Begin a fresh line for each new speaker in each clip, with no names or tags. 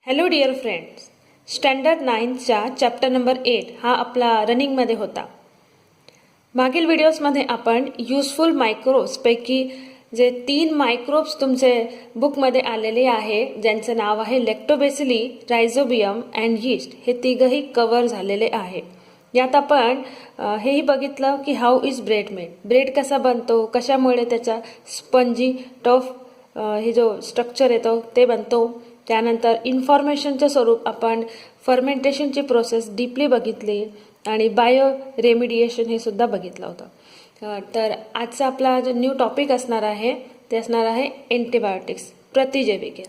Hello dear friends, standard 9च्या chapter number 8 हा आपला रनिंगमध्ये होता. मागील व्हिडिओजमध्ये आपण युजफुल मायक्रोब्सपैकी जे 3 मायक्रोब्स तुमचे बुकमध्ये आलेले आहे, ज्यांचं नाव आहे लॅक्टोबॅसिली, रायझोबियम अँड यीस्ट, हे तिघही कव्हर झालेले आहे. यात आपण हेही बघितलं की how is bread made, bread कसा बनतो, कशामुळे त्याचा स्पंजी टफ हे जो स्ट्रक्चर येतो ते बनतो. त्यानंतर इन्फॉर्मेशनचे स्वरूप आपण फर्मेंटेशनची प्रोसेस डीपली बघितली आणि बायो रेमिडिएशन हे सुद्धा बघितलं होतं. तर आजचा आपला जो न्यू टॉपिक असणार आहे ते असणार आहे अँटीबायोटिक्स, प्रतिजैविके.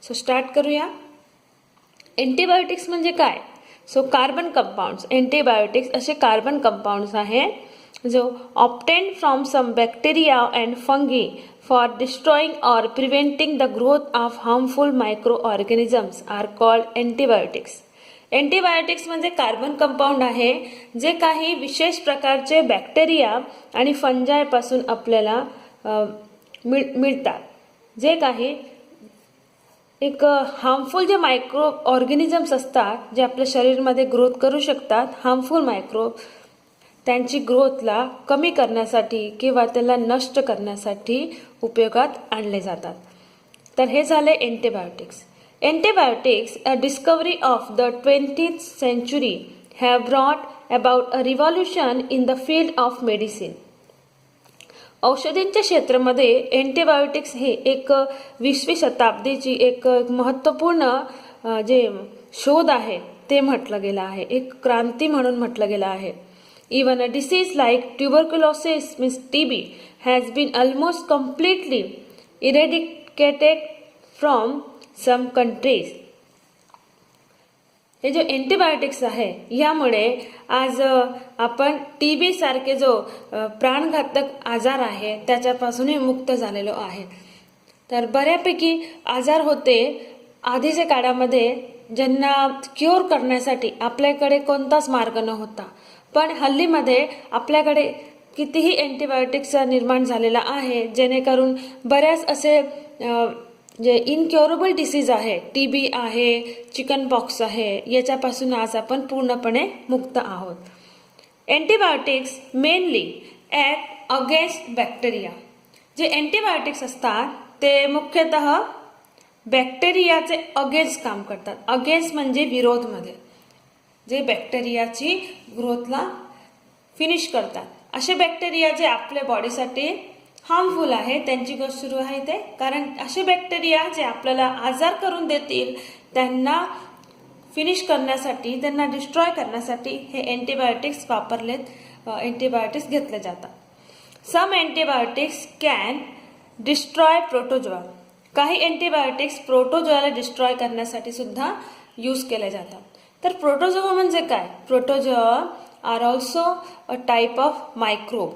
सो स्टार्ट करूया. अँटीबायोटिक्स म्हणजे काय? सो कार्बन कंपाऊंड्स, अँटीबायोटिक्स असे कार्बन कंपाऊंड्स आहे जो obtain from some bacteria and fungi for destroying or preventing the growth of harmful microorganisms are called antibiotics. Antibiotics म्हणजे कार्बन कंपाऊंड आहे जे काही विशेष प्रकारचे बॅक्टेरिया आणि फंजायपासून आपल्याला मिळतात, जे काही एक हार्मफुल जे मायक्रो ऑर्गॅनिझम्स असतात जे आपल्या शरीरामध्ये ग्रोथ करू शकतात, हार्मफुल मायक्रो, त्यांची ग्रोथला कमी करण्यासाठी किंवा त्याला नष्ट करण्यासाठी उपयोगात आणले जातात. तर हे झाले antibiotics. Antibiotics, a discovery of the 20th century, have brought about a revolution in the field of medicine. औषधींच्या क्षेत्रामध्ये अँटीबायोटिक्स हे एक 20वी शताब्दीची एक महत्त्वपूर्ण जे शोध आहे ते म्हटलं गेलं आहे, एक क्रांती म्हणून म्हटलं गेलं आहे. Even a disease like tuberculosis, means TB, has been almost completely eradicated from some countries. हे जो अँटीबायोटिक्स आहे यामुळे आज आपण TB सारखे जो प्राणघातक आजार आहे त्याच्यापासूनही मुक्त झालेलो आहे. तर बऱ्यापैकी आजार होते आधीच्या काळामध्ये ज्यांना क्युअर करण्यासाठी आपल्याकडे कोणताच मार्ग नव्हता, पण हल्लीमध्ये आपल्याकडे कितीही अँटीबायोटिक्सचा निर्माण झालेला आहे जेणेकरून बऱ्याच असे जे इनक्युरेबल डिसीज आहे, TB आहे, चिकन पॉक्स आहे, याच्यापासून आज आपण पूर्णपणे मुक्त आहोत. Antibiotics mainly act against bacteria. जे अँटीबायोटिक्स असतात ते मुख्यतः बॅक्टेरियाचे अगेन्स्ट काम करतात. अगेन्स्ट म्हणजे विरोधमध्ये, जे बॅक्टेरियाची ग्रोथला फिनिश करतात. असे बॅक्टेरिया जे आपल्या बॉडीसाठी हार्मफुल आहे त्यांची गोष्ट सुरू आहे ते, कारण असे बॅक्टेरिया जे आपल्याला आजार करून देतील त्यांना फिनिश करण्यासाठी, त्यांना डिस्ट्रॉय करण्यासाठी हे अँटीबायोटिक्स वापरलेत, अँटीबायोटिक्स घेतले जातात. Some antibiotics can destroy protozoa. काही अँटीबायोटिक्स प्रोटोजोआला डिस्ट्रॉय करण्यासाठी सुद्धा यूज केले जातात. तर प्रोटोजोआ म्हणजे काय? Protozoa are also a type of microbe.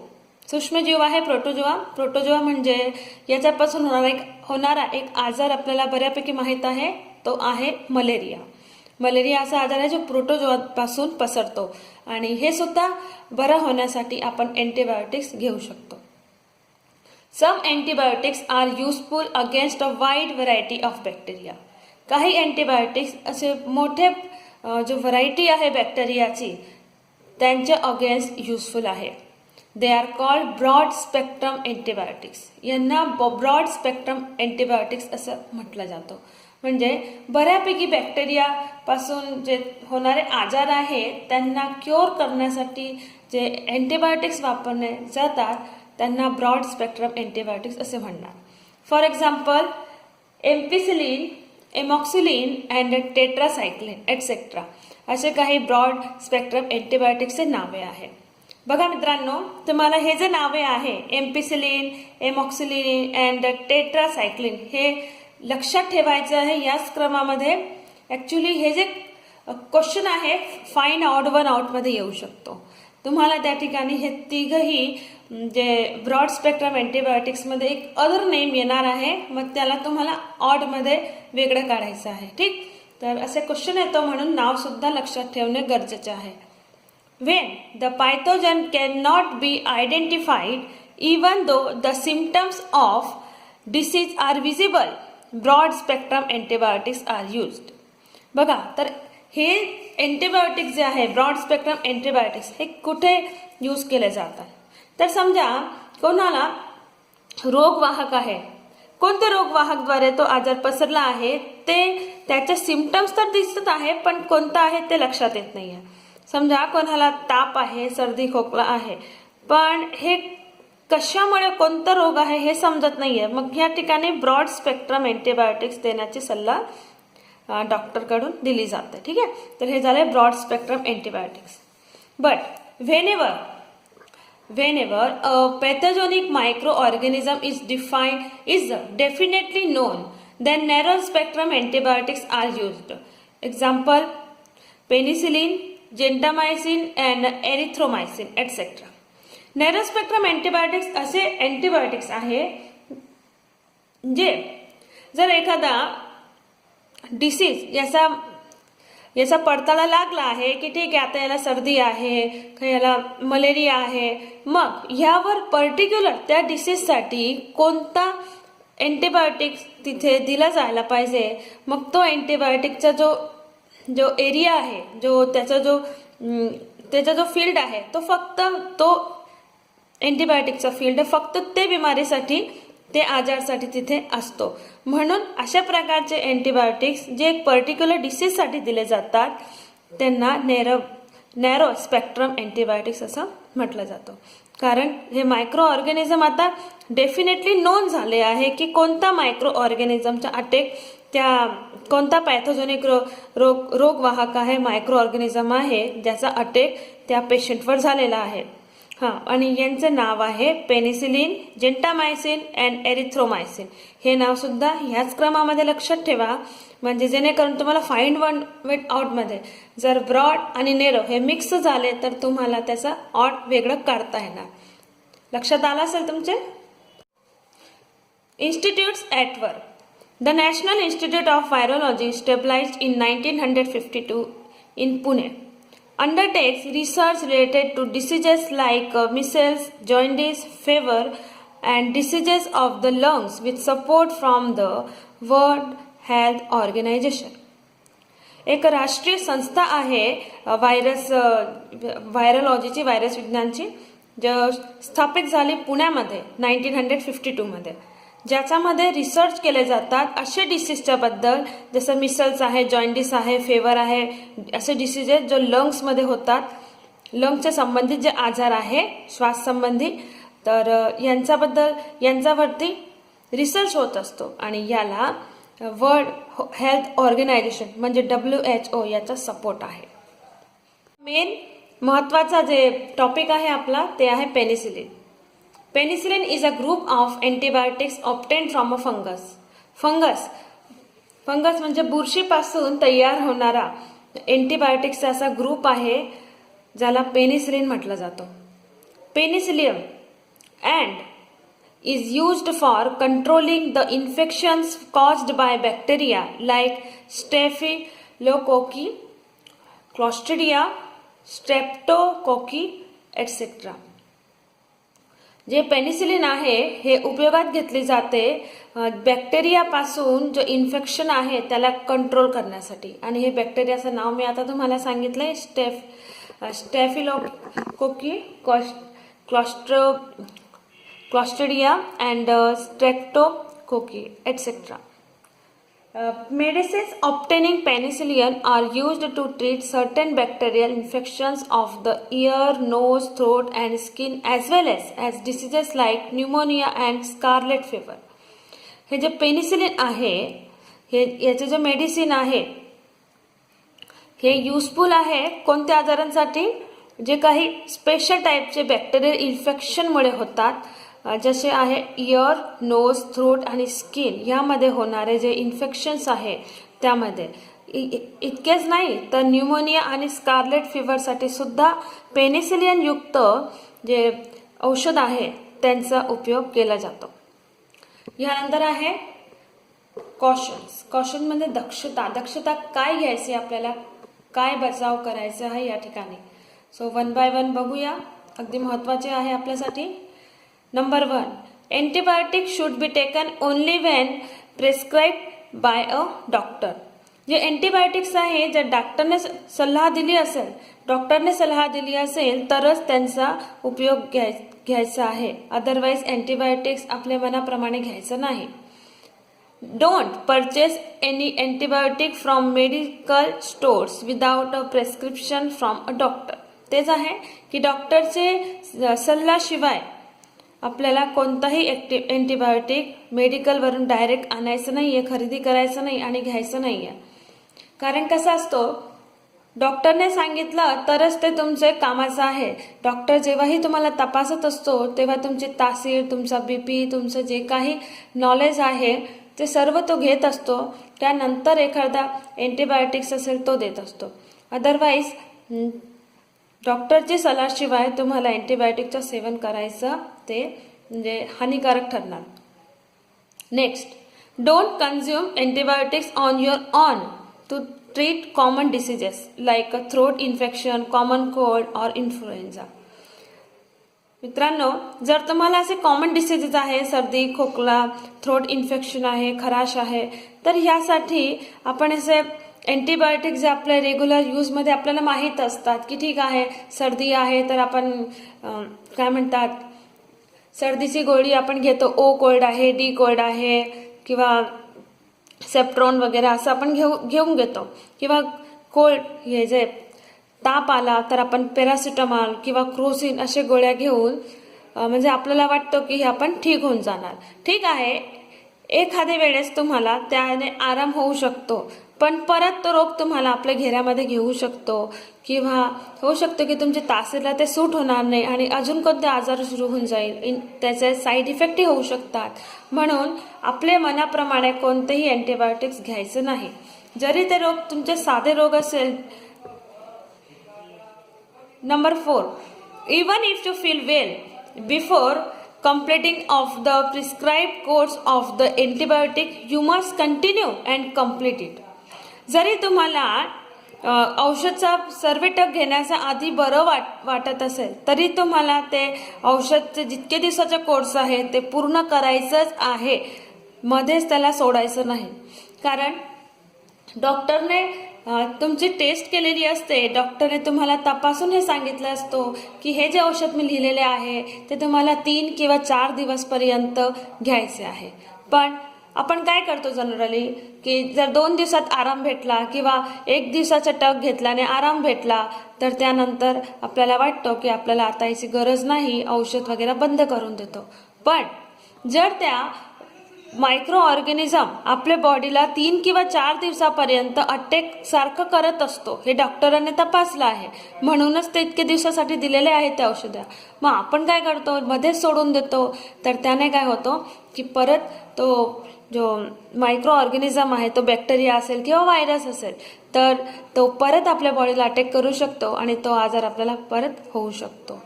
सूक्ष्मजीव आहे प्रोटोजोआ. प्रोटोजोआ म्हणजे याच्यापासून होणारा एक आजार आपल्याला बऱ्यापैकी माहीत आहे, तो आहे मलेरिया. मलेरिया असा आजार आहे जो प्रोटोजोआपासून पसरतो आणि हे सुद्धा बरं होण्यासाठी आपण अँटीबायोटिक्स घेऊ शकतो. Some antibiotics are useful against a wide variety of bacteria. काही अँटीबायोटिक्स असे मोठे जो व्हरायटी आहे बॅक्टेरियाची त्यांच्या अगेन्स्ट युजफुल आहे. They are called broad spectrum antibiotics. यांना ब्रॉड स्पेक्ट्रम अँटीबायोटिक्स असं म्हटलं जातं. म्हणजे बऱ्यापैकी बॅक्टेरियापासून जे होणारे आजार आहेत त्यांना क्युअर करण्यासाठी जे अँटीबायोटिक्स वापरले जातात त्यांना ब्रॉड स्पेक्ट्रम अँटीबायोटिक्स असे म्हणणार. For example ampicillin, एमॉक्सिलिन and tetracycline etcetera असे काही ब्रॉड स्पेक्ट्रम अँटीबायोटिक्सचे नावे आहे. बघा मित्रांनो, तुम्हाला हे जे नावे आहे एम्पिसिलिन, एमॉक्सिलिन अँड टेट्रासायक्लिन हे लक्षात ठेवायचं आहे याच क्रमामध्ये. ॲक्च्युली हे जे क्वेश्चन आहे फाइंड ऑड वन आउटमध्ये येऊ शकतो. तुम्हाला त्या ठिकाणी हे तिघही जे ब्रॉड स्पेक्ट्रम अँटीबायोटिक्समध्ये एक अदर नेम येणार आहे, मग त्याला तुम्हाला ऑडमध्ये वेगळं काढायचं आहे. ठीक, तर असे क्वेश्चन येतो म्हणून नाव सुद्धा लक्षात ठेवणे गरजेचे आहे. When the pathogen cannot be identified even though the symptoms of disease are visible, broad spectrum antibiotics are used. बघा, तर हे अँटीबायोटिक्स जे आहे, ब्रॉड स्पेक्ट्रम अँटीबायोटिक्स, हे कुठे यूज केले जातात? तर समजा कोणाला रोगवाहक आहे, कोणत्या रोगवाहकद्वारे तो आजार पसरला आहे, ते त्याचे सिम्पटम्स तर दिसत आहे, पण कोणता आहे ते लक्षात येत नाहीये. समजा कोणाला ताप आहे, सर्दी खोकला आहे, पण हे कशामुळे, कोणता रोग आहे हे समजत नाहीये. मग या ठिकाणी ब्रॉड स्पेक्ट्रम अँटीबायोटिक्स देण्याची सल्ला डॉक्टरकडून दिली जाते. ठीक आहे, तर हे झाले broad spectrum antibiotics. But whenever a pathogenic microorganism is definitely known, then narrow spectrum antibiotics are used. Example: penicillin, gentamicin and erythromycin etc. Narrow spectrum antibiotics असे अँटीबायोटिक्स आहे जे जर एखादा डिसीज याचा पडताळा लागला आहे की ठीक आहे, आता याला सर्दी आहे, याला मलेरिया आहे, मग ह्यावर पर्टिक्युलर त्या डिसीजसाठी कोणता अँटीबायोटिक्स तिथे दिला जायला पाहिजे, मग तो अँटीबायोटिकचा जो एरिया आहे, त्याचा जो फील्ड आहे, तो फक्त तो अँटीबायोटिकचा फील्ड फक्त ते बिमारीसाठी, ते आजारसाठी तिथे असतो. म्हणून अशा प्रकारचे अँटीबायोटिक्स जे एक पर्टिक्युलर डिसीजसाठी दिले जातात त्यांना नॅरो स्पेक्ट्रम अँटीबायोटिक्स असं म्हटलं जातं. कारण हे मायक्रो ऑर्गॅनिझम आता डेफिनेटली नोन झाले आहे की कोणता मायक्रो ऑर्गॅनिझमचा अटॅक, त्या कोणता पॅथोजेनिक रोगवाहक आहे, मायक्रो ऑर्गॅनिझम आहे ज्याचा अटॅक त्या पेशंटवर झालेला आहे. आणि यांचं नाव आहे पेनिसिलिन, जेंटामायसिन अँड एरिथ्रोमायसिन. हे नाव सुद्धा ह्याच क्रमामध्ये लक्षात ठेवा, म्हणजे जेणेकरून तुम्हाला फाइंड वन विथ आउटमध्ये जर ब्रॉड आणि नेरो हे मिक्स झाले तर तुम्हाला त्याचा ऑट वेगळं काढता येणार. लक्षात आलं असेल तुमचे. Institutes at work. The National Institute of Virology stabilized in 1952 in Pune undertakes research related to diseases like measles, jaundice, fever and diseases of the lungs with support from the World Health Organization. एक राष्ट्रीय संस्था आहे व्हायरोलॉजीची, virus विज्ञानची, जो स्थापित झाली पुण्यामध्ये 1952 मध्ये, ज्याच्यामध्ये रिसर्च केले जातात असे डिसीजच्या बद्दल, जसं मिसल्स आहे, जॉइंडिस आहे, फेवर आहे, असे डिसीजेस जो लंग्समध्ये होतात, लंग्सच्या संबंधित जे आजार आहे, श्वास संबंधी, तर यांच्यावरती रिसर्च होत असतो आणि याला वर्ल्ड हेल्थ ऑर्गनायझेशन म्हणजे WHO याचा सपोर्ट आहे. मेन महत्त्वाचा जे टॉपिक आहे आपला ते आहे penicillin. Penicillin is a group of antibiotics obtained from a fungus. Fungus म्हणजे बुरशीपासून तयार होणारा अँटीबायोटिक्सचा असा ग्रुप आहे ज्याला पेनिसिलिन म्हटलं जातं. Penicillium and is used for controlling the infections caused by bacteria like Staphylococcus, Clostridia, Streptococcus etc. जे पेनिसिलिन आहे हे उपयोगात घेतली जाते बॅक्टेरियापासून जो इन्फेक्शन आहे त्याला कंट्रोल करण्यासाठी. आणि हे बॅक्टेरियाचं नाव मी आता तुम्हाला सांगितलंय, staphylococci, clostridia and streptococci et cetera. Medicines obtaining penicillin are used to treat certain bacterial infections of the ear, nose, throat and skin as well as diseases like pneumonia and scarlet fever. हे जे penicillin आहे याचे जे medicine आहे हे useful आहे कोणत्या आजारांसाठी, जे काही स्पेशल टाईपचे बॅक्टेरियल इन्फेक्शनमुळे होतात, जसे आहे इयर, नोज, थ्रोट आणि स्किन यामध्ये होणारे जे इन्फेक्शन्स आहे त्यामध्ये. इतकेच नाही तर न्यूमोनिया आणि स्कारलेट फिवरसाठी सुद्धा पेनिसिलिन युक्त जे औषध आहे त्यांचा उपयोग केला जातो. यानंतर आहे कॉशन म्हणजे दक्षता काय घ्यायची, आपल्याला काय बचाव करायचा आहे या ठिकाणी. सो 1 by 1 बघूया, अगदी महत्त्वाचे आहे आपल्यासाठी. Number 1, antibiotics should be taken only when prescribed by a doctor. जे अँटीबायोटिक्स आहे जर डॉक्टरने सल्ला दिली असेल तरच त्यांचा उपयोग घ्यायचा आहे. अदरवाईज अँटीबायोटिक्स आपल्या मनाप्रमाणे घ्यायचं नाही. Don't purchase any antibiotic from medical stores without a prescription from a doctor. तेच आहे की डॉक्टरचे सल्ल्याशिवाय आपल्याला कोणताही अँटीबायोटिक मेडिकलवरून डायरेक्ट आणायचं नाहीये, खरेदी करायचं नाही आणि घ्यायचं नाहीये. कारण कसं असतो, डॉक्टरने सांगितलं तरच ते तुमचे कामाचं आहे. डॉक्टर जेव्हाही तुम्हाला तपासत असतो तेव्हा तुमची तासीर, तुमचा बीपी, तुमचं जे काही नॉलेज आहे ते सर्व तो घेत असतो. त्यानंतर एखादा अँटीबायोटिक्स असेल तो देत असतो. अदरवाईज डॉक्टरची सल्ल्याशिवाय तुम्हाला अँटीबायोटिकचं सेवन करायचं ते म्हणजे हानिकारक ठरणार. Next, don't consume antibiotics on your own to treat common diseases like throat infection, common cold or influenza. मित्रांनो, जर तुम्हाला असे कॉमन डिसीजेस आहे, सर्दी, खोकला, थ्रोट इन्फेक्शन आहे, खराश आहे, तर ह्यासाठी आपण असे अँटीबायोटिक जे आपल्या रेग्युलर यूजमध्ये आपल्याला माहीत असतात की ठीक आहे, सर्दी आहे तर आपण काय म्हणतात, सर्दीची गोळी आपण घेतो, ओ कोल्ड आहे, डी कोल्ड आहे किंवा सेप्ट्रॉन वगैरे असं आपण घेऊन घेतो. किंवा कोल्ड हे जे ताप आला तर आपण पॅरासिटामॉल किंवा क्रोसिन अशा गोळ्या घेऊन म्हणजे आपल्याला वाटतं की हे आपण ठीक होऊन जाणार. ठीक आहे, एखाद्या वेळेस तुम्हाला त्याने आराम होऊ शकतो, पण परत तो रोग तुम्हाला आपल्या घेऱ्यामध्ये घेऊ शकतो किंवा होऊ शकतो की तुमच्या तासीरला ते सूट होणार नाही आणि अजून कोणते आजार सुरू होऊन जाईल, त्याचे साईड इफेक्टही होऊ शकतात. म्हणून आपल्या मनाप्रमाणे कोणतेही अँटीबायोटिक्स घ्यायचं नाही. जरी ते रोग तुमचे साधे रोग असेल. Number 4, even if you feel well before completing of the prescribed course of the antibiotic, you must continue and complete it. जरी तुम्हाला औषधचा सर्वेटक घेण्याचा आधी बरं वाटत असेल तरी तुम्हाला ते औषधचे जितके दिवसाचा कोर्स आहे ते पूर्ण करायचंच आहे, मध्येच त्याला सोडायचं नाही. कारण डॉक्टरने तुमची टेस्ट केलेली असते, डॉक्टरने तुम्हाला तपासून हे सांगितलं असतो की हे जे औषध मी लिहिलेले आहे ते तुम्हाला 3 किंवा 4 दिवसपर्यंत घ्यायचे आहे. पण आपण काय करतो जनरली की जर 2 दिवसात आराम भेटला किंवा 1 दिवसाचा टक घेतल्याने आराम भेटला तर त्यानंतर आपल्याला वाटतं की आपल्याला आता याची गरज नाही, औषध वगैरे बंद करून देतो. पण जर त्या मायक्रो ऑर्गॅनिझम आपल्या बॉडीला 3 किंवा 4 दिवसापर्यंत अटॅक सारखं करत असतो, हे डॉक्टरांनी तपासलं आहे, म्हणूनच ते इतके दिवसासाठी दिलेले आहेत त्या औषधं. मग आपण काय करतो, मध्येच सोडून देतो, तर त्याने काय होतं की परत तो जो मायक्रो ऑर्गॅनिझम आहे, तो बॅक्टेरिया असेल किंवा व्हायरस असेल, तर तो परत आपल्या बॉडीला अटॅक करू शकतो आणि तो आजार आपल्याला परत होऊ शकतो.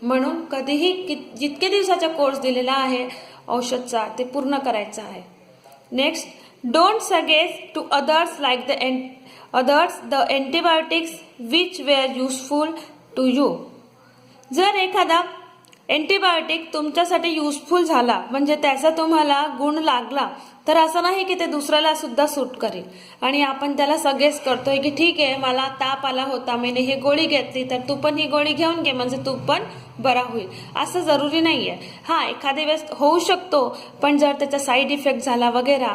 म्हणून कधीही जितके दिवसाचा कोर्स दिलेला आहे औषधचा ते पूर्ण करायचा आहे. Next, don't suggest to others like the antibiotics which were useful to you. जर एखादा अँटीबायोटिक तुमच्यासाठी युजफुल झाला म्हणजे त्याचा तुम्हाला गुण लागला तर असं नाही की ते दुसऱ्याला सुद्धा सूट करेल आणि आपण त्याला सजेस्ट करतोय की ठीक आहे, मला ताप आला होता, मी हे गोळी घेतली तर तू पण ही गोळी घेऊन घे म्हणजे तू पण बरा होईल, असं जरुरी नाहीये. हा, एखाद्या वेळेस होऊ शकतो, पण जर त्याचा साईड इफेक्ट झाला वगैरे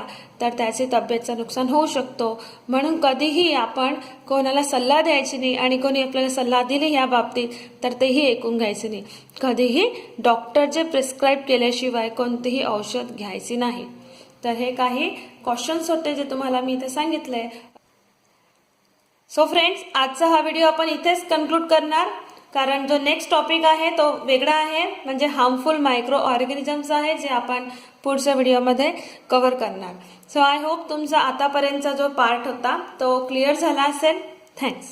तर त्याची तब्येतचं नुकसान होऊ शकतो. म्हणून कधीही आपण कोणाला सल्ला द्यायची नाही आणि कोणी आपल्याला सल्ला दिली या बाबतीत तर तेही ऐकून घ्यायचे नाही. कधीही डॉक्टरचे प्रिस्क्राईब केल्याशिवाय कोणतेही औषध घ्यायचे नाही. तर हे काही क्वेश्चन्स होते जे तुम्हाला मी इथे सांगितले. सो फ्रेंड्स, आजचा हा व्हिडिओ आपण इथेच कन्क्लूड करणार, कारण जो नेक्स्ट टॉपिक आहे तो वेगळा आहे, म्हणजे हार्मफुल मायक्रो ऑर्गॅनिझम्स आहे, जे आपण पुढच्या व्हिडिओमध्ये कव्हर करणार. सो आय होप तुमचा आतापर्यंतचा जो पार्ट होता तो क्लिअर झाला असेल. थँक्स.